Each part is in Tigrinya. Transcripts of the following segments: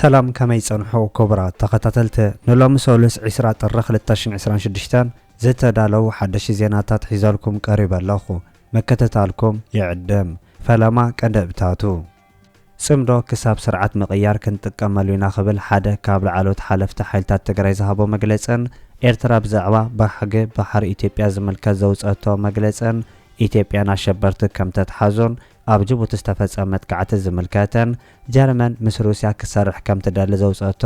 سلام كما يصنحو كبرى تخطتلت نلوم سولس 10 طر 2026 زتدالو حدش زيناتات حيزالكم قريب اللهو مكتتالكم يعدم فلما قدبتاتو صمدو كساب سرعت مقيار كنتقملونا خبل حدا كابل علوت حلفت حيلتات تግራይ زهبو مغلصن ኤርትራ ብዛዕባ ባሕጊ ባሕሪ ኢትዮጵያ ዝምልከት ዘውፅአቶ መግለጽን ኢትዮጵያን አሸበርቲ ከም ተተሓዞን ኣብ ጅቡቲ ዝተፈጸመ መጥቃዕቲ ዝምልከተን ጀርመን ምስ ሩስያ ክሰርሕ ከም ትደሊ ዘውፅአቶ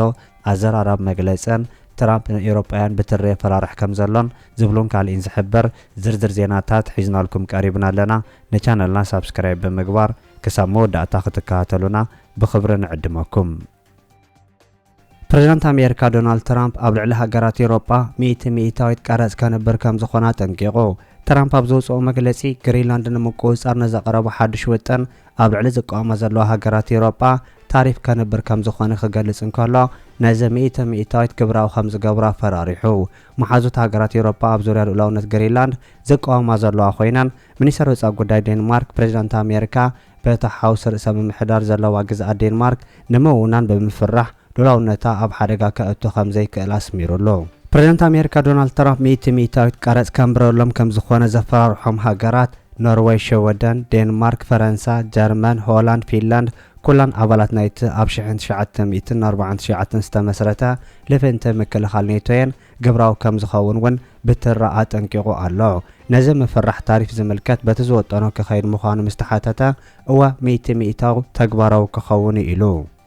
ኣዘራራብ መግለጽን ትራምፕ ንኤውሮጳውያን ብትሪ ፈራርሕ ከም ዘሎን ዝብሉን ካልእን ዝሕብር ዝርዝር ዜናታት ሒዝናልኩም ቀሪብና ኣለና። ንቻነልና ሳብስክራይብ ብምግባር ክሳብ መወዳእታ ክትከታተሉና ብኽብሪ ንዕድመኩም። ፕሬዝዳንት አሜሪካ ዶናልድ ትራምፕ ኣብ ልዕሊ ሃገራት ኤውሮጳ 100% ቀረጽ ከነብር ከም ዝኾና ጠንቂቑ። ትራምፕ ኣብ ዘውፅኦ መግለጺ ግሪንላንድ ንምቁፅጻር ነዘቕረቡ ሓድሽ ውጥን ኣብ ልዕሊ ዝቃወማ ዘለዋ ሃገራት ኤውሮጳ ታሪፍ ከነብር ከም ዝኾነ ክገልጽ እንከሎ ነዚ 100% ግብራዊ ከም ዝገብሩ ኣፈራሪሑ። መሓዙት ሃገራት ኤውሮጳ ኣብ ዙርያ ልኡላውነት ግሪንላንድ ዝቃወማ ዘለዋ ኮይነን ሚኒስትር ወፃኢ ጉዳይ ዴንማርክ ፕሬዝዳንት አሜሪካ በቲ ሓውሲ ርእሰ ምምሕዳር ዘለዋ ግዝኣት ዴንማርክ ንምውናን ብምፍራሕ ሉላውነታ ኣብ ሓደጋ ከእቱ ከም ዘይክእል ኣስሚሩሎ። ፕሬዝዳንት አሜሪካ ዶናልድ ትራምፕ 100% ቀረጽ ከምብረሎም ከም ዝኾነ ዘፈራርሖም ሃገራት ኖርዌይ፣ ሸወደን፣ ዴንማርክ፣ ፈረንሳ፣ ጀርመን፣ ሆላንድ፣ ፊንላንድ ኩላን ኣባላት ናይቲ ኣብ 1949 ዝተመስረተ ልፍንቲ ምክልኻል ኔቶየን ግብራዊ ከም ዝኸውን እውን ብትራ ኣጠንቂቑ ኣሎ። ነዚ ምፍራሕ ታሪፍ ዝምልከት በቲ ዝወጠኖ ክኸይድ ምዃኑ ምስ ተሓተተ እወ 100% ተግባራዊ ክኸውን ኢሉ።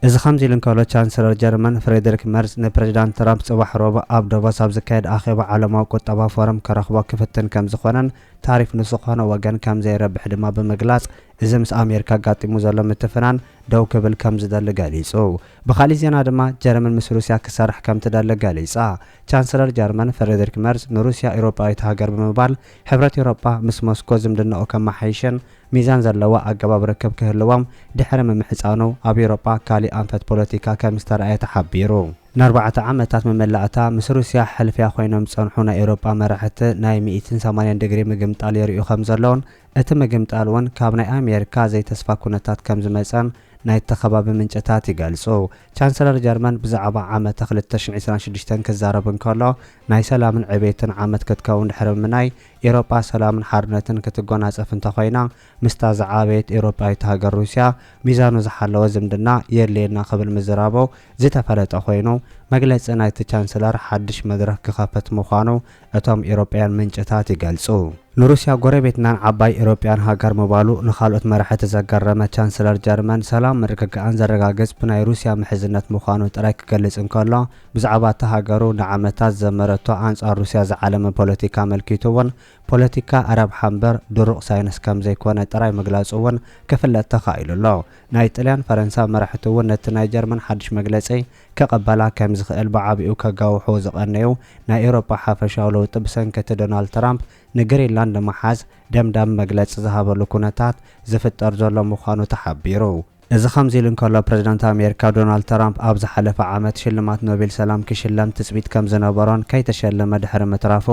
እዚ ከምዚ ኢሉ እንከሎ ቻንስለር ጀርመን ፍሬድሪክ መርዝ ንፕሬዝዳንት ትራምፕ ጽባሕ ረቡዕ ኣብ ዳቮስ ኣብ ዝካየድ ኣኼባ ዓለማዊ ቁጠባ ፎረም ከረኽቦ ክፍትን ከም ዝኾነን ታሪፍ ንዝኾነ ወገን ከም ዘይረብሕ ድማ ብምግላጽ እዚ ምስ ኣሜሪካ ጋጢሙ ዘሎ ምትፍናን ደው ክብል ከም ዝደሊ ገሊጹ። ብኻሊእ ዜና ድማ ጀርመን ምስ ሩስያ ክሰርሕ ከም ትደሊ ገሊጻ። ቻንስለር ጀርመን ፍሬድሪክ መርዝ ንሩስያ ኤውሮጳዊት ሃገር ብምባል ሕብረት ኤውሮጳ ምስ ሞስኮ ዝምድንኦ ከመሓይሽን ሚዛን ዘለዋ ኣገባብ ርክብ ክህልዎም ድሕሪ ምምሕፃኑ ኣብ ኤውሮጳ ካሊእ ኣንፈት ፖለቲካ ከም ዝተረኣየ ተሓቢሩ። ን4 ዓመታት መመላእታ ምስ ሩስያ ሕልፍያ ኮይኖም ጸንሑ ናይ ኤውሮጳ መራሕቲ ናይ 180 ዲግሪ ምግምጣል የርእዩ ከም ዘለውን እቲ ምግምጣል እውን ካብ ናይ ኣሜሪካ ዘይተስፋ ኩነታት ከም ዝመጸን ናይ ተኸባቢ ምንጭታት ይገልጹ። ቻንስለር ጀርመን ብዛዕባ ዓመት 2026 ክዛረብ እንከሎ ናይ ሰላምን ዕቤትን ዓመት ክትከውን ድሕሪ ምናይ ኤውሮጳ ሰላምን ሓርነትን ክትጎናጸፍ እንተኾይና ምስታ ዝዓበየት ኤውሮጳዊት ሃገር ሩስያ ሚዛኑ ዝሓለወ ዝምድና የድልየና ክብል ምዝራቦ ዝተፈለጠ ኮይኑ መግለጺ ናይቲ ቻንስለር ሓድሽ መድረክ ክኸፍት ምዃኑ እቶም ኤውሮጳውያን ምንጭታት ይገልጹ። ንሩስያ ጎረቤትናን ዓባይ ኤውሮጳውያን ሃገር ምባሉ ንኻልኦት መራሕቲ ዘገረመ ቻንስለር ጀርመን ሰላም ምርግጋእን ዘረጋግጽ ብናይ ሩስያ ምሕዝነት ምዃኑ ጥራይ ክገልጽ እንከሎ ብዛዕባ እቲ ሃገሩ ንዓመታት ዘመረቶ ኣንጻር ሩስያ ዝዓለመ ፖለቲካ መልኪቱ እውን ፖለቲካ ኣረብ ሓንበር ድሩቕ ሳይንስ ከም ዘይኮነ ጥራይ ምግላጹ እውን ክፍለጥ ተኻኢሉሎ። ናይ ጣልያን ፈረንሳ መራሕቲ እውን ነቲ ናይ ጀርመን ሓድሽ መግለጺ ከቐበላ ከም ዝኽእል ብዓቢኡ ከጋውሑ ዝቐነዩ ናይ ኤውሮጳ ሓፈሻዊ ለውጢ ብሰንከቲ ዶናልድ ትራምፕ ንግሪንላንድ ንምሓዝ ደምዳም መግለጺ ዝሃበሉ ኩነታት ዝፍጠር ዘሎ ምዃኑ ተሓቢሩ። እዚ ከምዚ ኢሉ እንከሎ ፕሬዝዳንት አሜሪካ ዶናልድ ትራምፕ ኣብ ዝሓለፈ ዓመት ሽልማት ኖቤል ሰላም ክሽለም ትጽቢት ከም ዝነበሮን ከይተሸለመ ድሕሪ ምትራፉ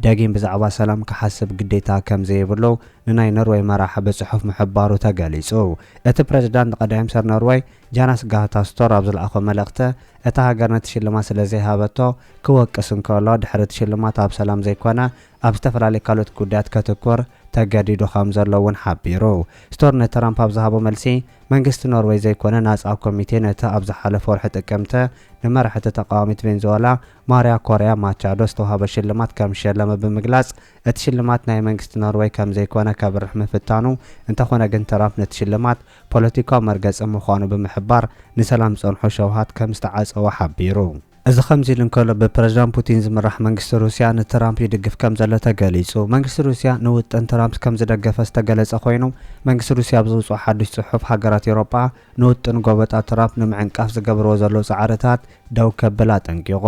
ደጊም ብዛዕባ ሰላም ክሓስብ ግዴታ ከም ዘይብሉ ንናይ ኖርዌይ መራሒ ብጽሑፍ ምሕባሩ ተገሊጹ። እቲ ፕሬዝዳንት ቀዳማይ ሚኒስትር ኖርዌይ ጃናስ ጋህታስቶር ኣብ ዝለኣኾ መልእኽቲ እታ ሃገር ነቲ ሽልማት ስለዘይሃበቶ ክወቅስ እንከሎ ድሕሪ እቲ ሽልማት ኣብ ሰላም ዘይኮነ ኣብ ዝተፈላለዩ ካልኦት ጉዳያት ከትኩር ተገዲዱ ከም ዘሎ እውን ሓቢሩ። ስቶር ንትራምፕ ኣብ ዝሃቦ መልሲ መንግስቲ ኖርዌይ ዘይኮነ ናጻ ኮሚቴ ነቲ ኣብ ዝሓለፈ ወርሒ ጥቅምቲ ንመራሕቲ ተቃዋሚት ቬንዙዌላ ማርያ ኮርያ ማቻዶ ዝተዋሃበ ሽልማት ከም ዝሸለመ ብምግላጽ እቲ ሽልማት ናይ መንግስቲ ኖርዌይ ከም ዘይኮነ ከብርሕ ምፍታኑ እንተኾነ ግን ትራምፕ ነቲ ሽልማት ፖለቲካዊ መርገጺ ምዃኑ ብምሕባር ንሰላም ጸንሖ ሸውሃት ከም ዝተዓጸወ ሓቢሩ። እዚ ከምዚ ኢሉ እንከሎ ብፕሬዝዳንት ፑቲን ዝምራሕ መንግስቲ ሩስያ ንትራምፕ ይድግፍ ከም ዘሎ ተገሊጹ። መንግስቲ ሩስያ ንውጥን ትራምፕ ከም ዝደገፈ ዝተገለጸ ኮይኑ መንግስቲ ሩስያ ብዘውፅኦ ሓድሽ ጽሑፍ ሃገራት ኤውሮጳ ንውጥን ጎበጣ ትራምፕ ንምዕንቃፍ ዝገብርዎ ዘሎ ጻዕርታት ደው ከብል ኣጠንቂቑ።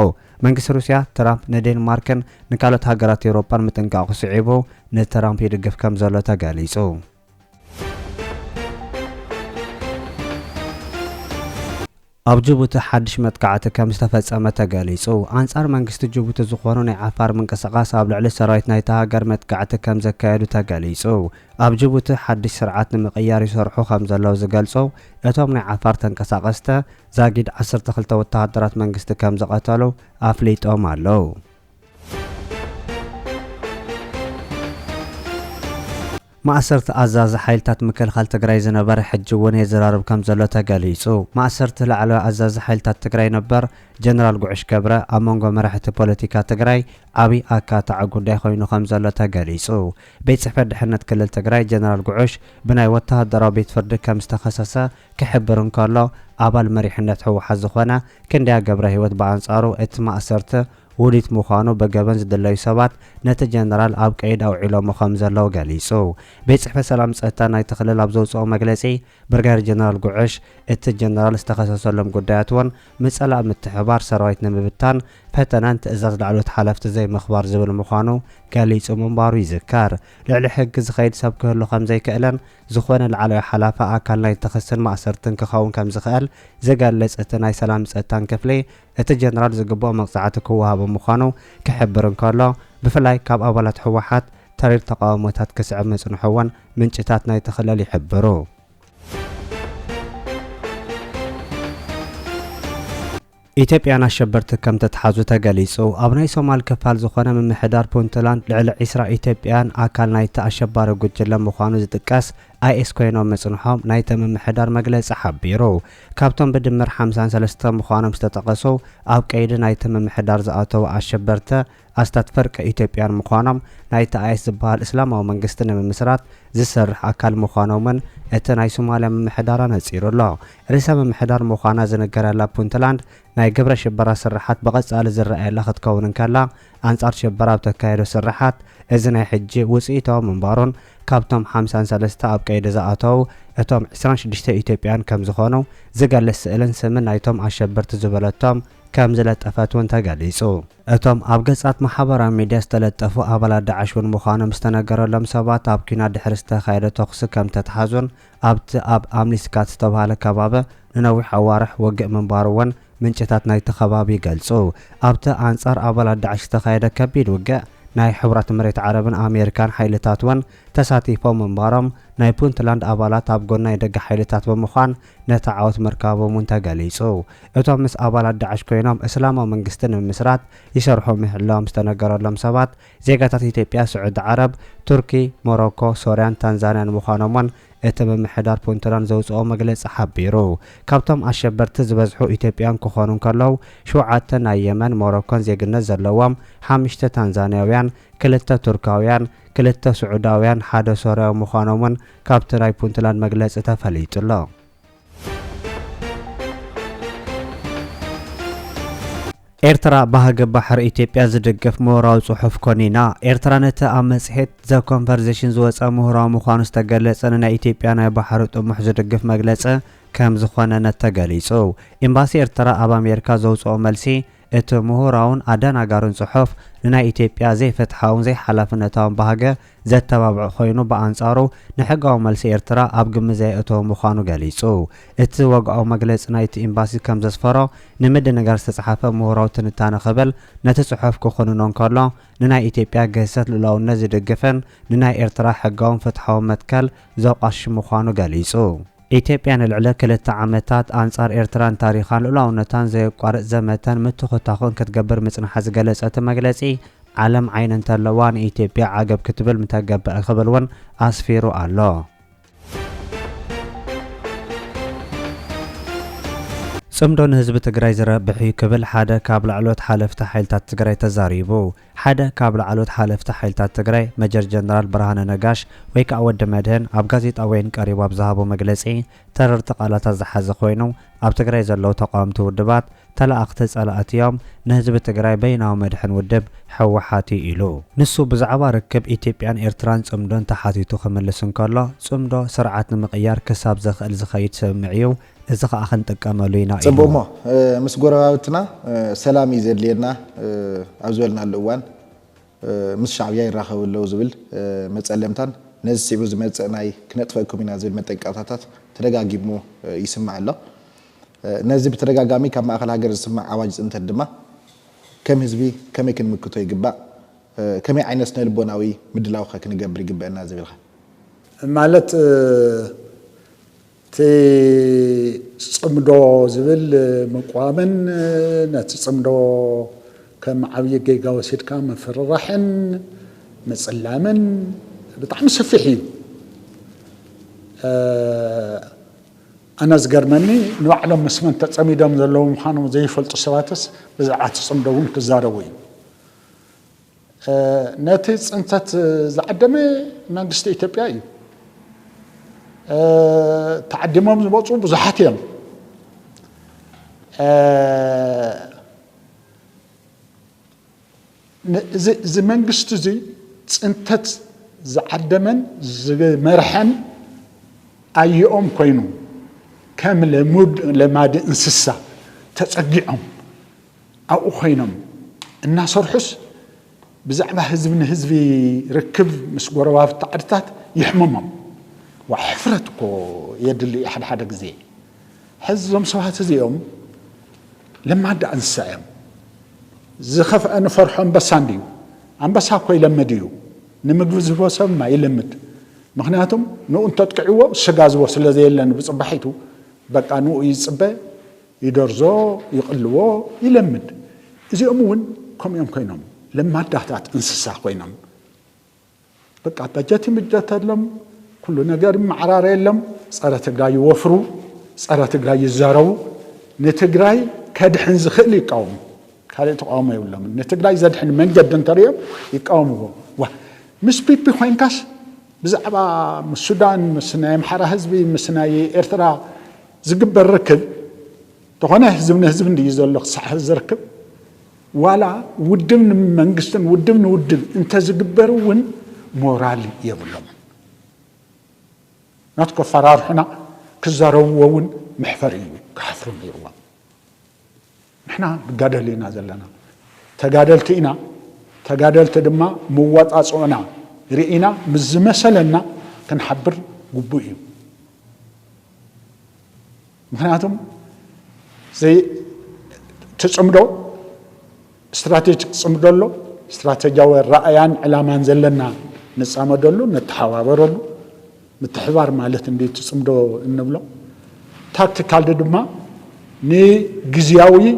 መንግስቲ ሩስያ ትራምፕ ንዴንማርክን ንካልኦት ሃገራት ኤውሮጳን ምጥንቃቕ ስዒቡ ንትራምፕ ይድግፍ ከም ዘሎ ተገሊጹ። ኣብ ጅቡቲ ሓድሽ መጥቃዕቲ ከም ዝተፈጸመ ተገሊጹ አንጻር መንግስቲ ጅቡቲ ዝኾኑ ናይ ዓፋር ምንቅስቓስ ኣብ ልዕሊ ሰራዊት ናይቲ ሃገር መጥቃዕቲ ከም ዘካየዱ ተገሊጹ ኣብ ጅቡቲ ሓድሽ ስርዓት ንምቕያር ይሰርሑ ከም ዘለዉ ዝገልጹ እቶም ናይ ዓፋር ተንቀሳቐስቲ ዛጊድ 12 ወተሃደራት መንግስቲ ከም ዘቐተሉ ኣፍሊጦም ኣለዉ ማእሰርቲ ኣዛዚ ሓይልታት ምክልኻል ትግራይ ዝነበረ ሕጂ እውን የዘራርብ ከም ዘሎ ተገሊጹ ማእሰርቲ ላዕለዋይ ኣዛዚ ሓይልታት ትግራይ ነበር ጀነራል ጉዕሽ ገብረ ኣብ መንጎ መራሕቲ ፖለቲካ ትግራይ ዓብይ ኣካታዕ ጉዳይ ኮይኑ ከም ዘሎ ተገሊጹ ቤት ጽሕፈት ድሕነት ክልል ትግራይ ጀነራል ጉዕሽ ብናይ ወተሃደራዊ ቤት ፍርዲ ከም ዝተኸሰሰ ክሕብር እንከሎ ኣባል መሪሕነት ህወሓት ዝኾነ ክንደያ ገብረ ህይወት በኣንጻሩ እቲ ማእሰርቲ ውዲት ምዃኑ በገበን ዝድለዩ ሰባት ነቲ ጀነራል ኣብ ቀይድ ኣውዒሎም ከም ዘለዉ ገሊጹ ቤት ጽሕፈት ሰላም ጸጥታ ናይቲ ክልል ኣብ ዘውፅኦ መግለጺ ብርጋዴር ጀነራል ጉዕሽ እቲ ጀነራል ዝተኸሰሰሎም ጉዳያት እውን ምጸላእ ምትሕባር ሰራዊት ንምብታን ፈተናን ትእዛዝ ላዕሎት ሓለፍቲ ዘይምኽባር ዝብል ምዃኑ ገሊጹ ምንባሩ ይዝከር ልዕሊ ሕጊ ዝኸይድ ሰብ ክህሉ ከም ዘይክእለን ዝኾነ ላዕለዋይ ሓላፊ ኣካል ናይ ተኸስን ማእሰርትን ክኸውን ከም ዝኽእል ዝገልጽ እቲ ናይ ሰላም ጸጥታን ክፍሊ እቲ ጀነራል ዝግብኦ መቕጻዕቲ ክወሃቦ ምዃኑ ክሕብር እንከሎ ብፍላይ ካብ ኣባላት ህወሓት ተሪር ተቃውሞታት ክስዕብ ምጽንሖውን ምንጭታት ናይ ተኽለል ይሕብሩ ኢትዮጵያን ኣሸበርቲ ከም ተተሓዙ ተገሊጹ ኣብ ናይ ሶማል ክፋል ዝኾነ ምምሕዳር ፑንትላንድ ልዕሊ 20 ኢትዮጵያን ኣካል ናይቲ ኣሸባሪ ጉጅለ ምዃኑ ዝጥቀስ አይኤስ ኮይኖም መጽንሖም ናይቲ ምምሕዳር መግለጺ ሓቢሩ ካብቶም ብድምር 53 ምዃኖም ዝተጠቐሱ ኣብ ቀይዲ ናይቲ ምምሕዳር ዝኣተዉ ኣሸበርቲ ኣስታት ፍርቂ ኢትዮጵያን ምዃኖም ናይቲ አይኤስ ዝበሃል እስላማዊ መንግስቲ ንምምስራት ዝሰርሕ ኣካል ምዃኖምን እቲ ናይ ሶማልያ ምምሕዳር ነጺሩሎ ርእሰ ምምሕዳር ምዃና ዝነገረላ ፑንትላንድ ናይ ግብረ ሽበራ ስራሓት በቐጻሊ ዝረኣየላ ክትከውን እንከላ አንጻር ሽበራ ኣብ ተካየዶ ስራሓት እዚ ናይ ሕጂ ውጽኢታዊ ምንባሩን ካብቶም 53 ኣብ ቀይዲ ዝኣተዉ እቶም 26 ኢትዮጵያን ከም ዝኾኑ ዝገልጽ ስእልን ስምን ናይቶም ኣሸበርቲ ዝበለቶም ከም ዝለጠፈት እውን ተገሊጹ እቶም ኣብ ገጻት ማሕበራዊ ሚድያ ዝተለጠፉ ኣባላት ዳዕሽ እውን ምዃኖም ዝተነገረሎም ሰባት ኣብ ኩናት ድሕሪ ዝተኻየደ ተኹሲ ከም ተተሓዙን ኣብቲ ኣብ ኣምሊስካት ዝተባሃለ ከባቢ ንነዊሕ ኣዋርሕ ወግእ ምንባሩ እውን ምንጭታት ናይቲ ከባቢ ይገልጹ ኣብቲ አንጻር ኣባላት ዳዕሽ ዝተኻየደ ከቢድ ውግእ ናይ ሕብራት መሬት ዓረብን ኣሜሪካን ሓይልታት እውን ተሳቲፎም ምንባሮም ናይ ፑንትላንድ ኣባላት ኣብ ጎና ደገ ሓይልታት ብምዃን ነቲ ዓወት ምርካቦም እውን ተገሊጹ እቶም ምስ ኣባላት ዳዕሽ ኮይኖም እስላማዊ መንግስቲ ንምስራት ይሰርሑ ምህላዎም ዝተነገረሎም ሰባት ዜጋታት ኢትዮጵያ ስዑድ ዓረብ ቱርኪ ሞሮኮ ሶርያን ታንዛንያን ምዃኖም እውን እቲ ምምሕዳር ፑንትላንድ ዘውፅኦ መግለጺ ሓቢሩ ካብቶም ኣሸበርቲ ዝበዝሑ ኢትዮጵያን ክኾኑ ከለዉ 7 ናይ የመን ሞሮኮን ዜግነት ዘለዎም 5 ታንዛንያውያን 2 ቱርካውያን 2 ስዑዳውያን 1 ሶርያዊ ምዃኖምን ካብቲ ናይ ፑንትላንድ መግለጺ ተፈሊጡሎ ኤርትራ ባህገ ባሕሪ ኢትዮጵያ ዝድግፍ ምሁራዊ ጽሑፍ ኮኒና ኤርትራ ነቲ ኣብ መጽሔት ዘ ኮንቨርሴሽን ዝወፀ ምሁራዊ ምዃኑ ዝተገለጸ ናይ ኢትዮጵያ ናይ ባሕሪ ጥሙሕ ዝድግፍ መግለጺ ከም ዝኾነ ተገሊጹ ኤምባሲ ኤርትራ ኣብ ኣሜሪካ ዘውፅኦ መልሲ እቲ ምሁራውን ኣደናጋሩን ጽሑፍ ንናይ ኢትዮጵያ ዘይፍትሓውን ዘይሓላፍነታውን ባህገ ዘተባብዕ ኮይኑ በኣንጻሩ ንሕጋዊ መልሲ ኤርትራ ኣብ ግምት ዘየእተወ ምዃኑ ገሊጹ እቲ ወግዓዊ መግለጺ ናይቲ ኤምባሲ ከም ዘስፈሮ ንምድንጋር ዝተጻሕፈ ምሁራዊ ትንታነ ክብል ነቲ ጽሑፍ ክኹንኖ እንከሎ ንናይ ኢትዮጵያ ገሰት ልኡላውነት ዝድግፍን ንናይ ኤርትራ ሕጋውን ፍትሓውን መትከል ዘቋሽ ምዃኑ ገሊጹ ኢትዮጵያ ንልዕሊ 2 ዓመታት አንጻር ኤርትራን ታሪኻን ልኡላውነታን ዘየቋርጽ ዘመተን ምትኽታኹን ክትገብር ምጽናሓ ዝገለጸት መግለጺ ዓለም ዓይን እንተለዋ ንኢትዮጵያ ዓገብ ክትብል ምተገብእ ክብል እውን ኣስፊሩ ኣሎ ጽምዶ ንህዝቢ ትግራይ ዝረብሕ ክብል ሓደ ካብ ላዕሎት ሓለፍቲ ሓይልታት ትግራይ ተዛሪቡ ሓደ ካብ ላዕሎት ሓለፍቲ ሓይልታት ትግራይ መጀር ጀነራል ብርሃነ ነጋሽ ወይ ከዓ ወዲ መድህን ኣብ ጋዜጣ ወይን ቀሪቡ ኣብ ዝሃቦ መግለጺ ተረርቲ ቃላታት ዝሓዘ ኮይኑ ኣብ ትግራይ ዘለዉ ተቃወምቲ ውድባት ተላእኽቲ ጸላእት እዮም ንህዝቢ ትግራይ በይናዊ መድሕን ውድብ ሕወሓት ኢሉ ንሱ ብዛዕባ ርክብ ኢትዮጵያን ኤርትራን ጽምዶን ተሓቲቱ ክምልስ እንከሎ ጽምዶ ስርዓት ንምቕያር ክሳብ ዘኽእል ዝኸይድ ስምምዕ እዩ እዚ ከዓ ክንጥቀመሉ ኢና ኢሉ ጽቡቕ ሞ ምስ ጎረባብትና ሰላም እዩ ዘድልየና ኣብ ዝበልናሉ እዋን ምስ ሻዕብያ ይራኸቡ ኣለዉ ዝብል መጸለምታን ነዚ ሲዑ ዝመጽእ ናይ ክነጥፈኩም ኢና ዝብል መጠንቀቕታታት ተደጋጊሙ ይስማዕ ኣሎ نازي بترجعامي كم أخل هاجر السماع عواجز أنت الدماء كم هزبي كم يكن مكتوي جبا كم عين سنة البناوي مدلاو خا كن جبري جبا نازي بالخ مالت تي صمدو زبل مقامن نتصمدو كم عبي جيجا وسيد كام فررحن مصلامن بطعم سفحي أنا زجرمني نوعلم مسمن تصميدهم ذلهم خانم زي فلت السواتس بزعات صمدون كزاروين ناتج أنت زعدمي منجست إثيوبيا تعدمهم زبطوا بزحاتهم زي منجست زي أنت زعدمن زي مرحن أيهم كينو كامل مود لماد انسسا تسقيهم او خينهم الناس رحس بزعبه حزبي ركب مسغوروا تعدتات يحممهم وحفرتكو يدلي حد غزي حزهم سوات زيهم لما عاد انساهم زخف ان فرحهم بسانديو انبسا كوي لمديو نمغو زوسم ما يلمد مخناتهم نو انت تقعوا سغازو سلازي يلن بصبحيتو بقى نو يصبه يدرزو يقلو يلمد ازيهم ون كم يوم كينهم لما دحتات انسسا كينهم بقى بجاتي مجاتلم كل ነገር معرار يلم صره تግራይ يوفرو صره تግራይ يزارو نتግራይ كدحن زخل يقاوم كالي تقاوم يولم نتግራይ زدحن منجد انتريم يقاومو مش بيبي خوينكاس بزعبا السودان مسنا يمحر حزبي مسنا إرترا زقبر ركب تخونه حزب ندي يزلق صح زركب ولا ودمن منجستن ودمن انت زقبرون مورال يبلم ناتكو فرار هنا كزارون محفري كحفر يروى نحنا بقادلينا زلنا تقادلتينا تقادلت دما موات أصونا رئينا مزمسلنا كنحبر قبوئي معناتهم زي تصمدو استراتيجي تصمدولو استراتيجياوي رأيان علامان زلنا نصامدولو نتحوابرولو متحوار مالت اندي تصمدو انبلو تاكتيكال دما ني غزياوي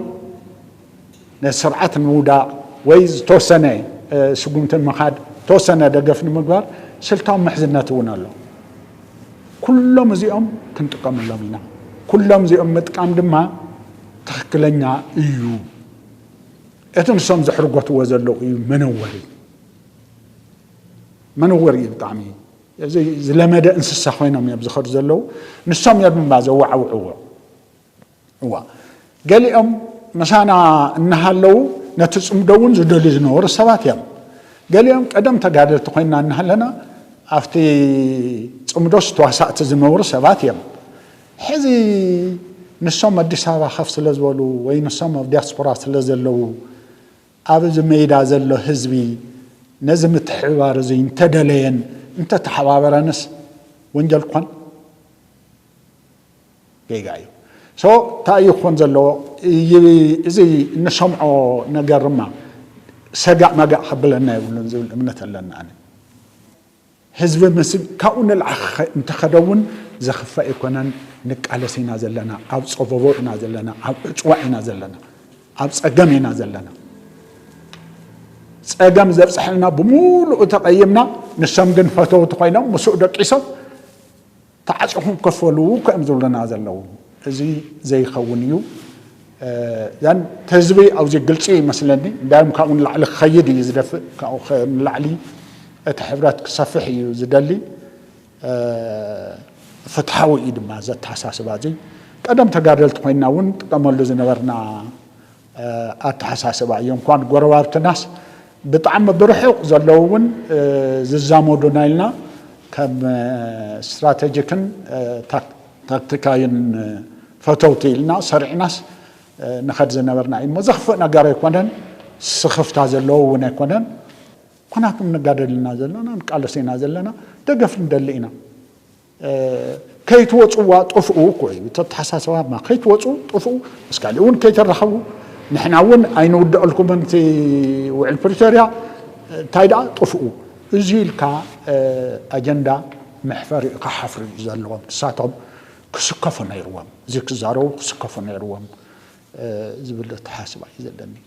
نسرعه نودا ويز توسنه سقومتن مخاد توسنه دغفن مغبار سلطان محزنات ونالو كلهم زيهم كنتقام لهمنا كلهم زيهم متقام دما تخكلنا ايو اتن سم زحرغوت وزلو ايو منوري بطعمي زي لمدى انسسا خوينهم يبزخر زلو نسام يبن بازو هو قال لهم مسانا نهالو نتصمدون زدلي زنور السبات يم قال لهم قدم تقادلت خوينا نهالنا افتي صمدوس تواسات زنور السبات يم حزي نسام اديس ابا خف سلازولو وي نسام دياسبورا سلازلو ابز ميدا زلو حزبي نزم تحوار زين تدلين انت تحوابرنس وانجل كون بيغايو سو تايو كون زلو زي نسمعو نغرما سغا مغا خبلنا يقولون زي الامنه لنا انا حزب مسب كون العخ انت خدون زخفا يكونن نقالسينا زلنا اب صفوبنا زلنا اب صواعنا زلنا اب صقمنا زلنا صقم زبصحنا بمولو تقيمنا نسمغن فتو تخينو مسو دقيسو تعصهم كفلو كم زلنا زلو ازي زي خونيو ያን ተዝቢ او زي ግልጽ ይመስለኒ እንዳም ካውን ለዓለ خيد يزدف ካው ለዓሊ እተሕብራት ክሰፍሕ እዩ ዝደሊ ፍትሓዊ ድማ ዘተሓሳስባዚ ቀደም ተጋደልት ኮይናውን ጥቀመሉ ዝነበርና አተሓሳስባ እዮም እንኳን ጎረባብትናስ بطعم برحق زلوون ززامودنا لنا كم استراتيجيكن تكتيكاين فتوتي لنا سرعناس نخد زنبرنا مزخفنا غاري كونن سخفتا زلوون كونن كناكم نغادلنا زلنا نقالسينا زلنا دغف ندلينا كيتوصوا طفؤوا كوي تتحسسوا ما كيتوصوا طفؤوا بس قالون كيترخبوا نحن ون اين ودع لكم انت وعلى بريتوريا تايدا طفؤوا زيلكا اجندا محفر كحفر زلهم ساتهم كسكفوا نيروم زيك زارو كسكفوا نيروم زبل تحاسب زلني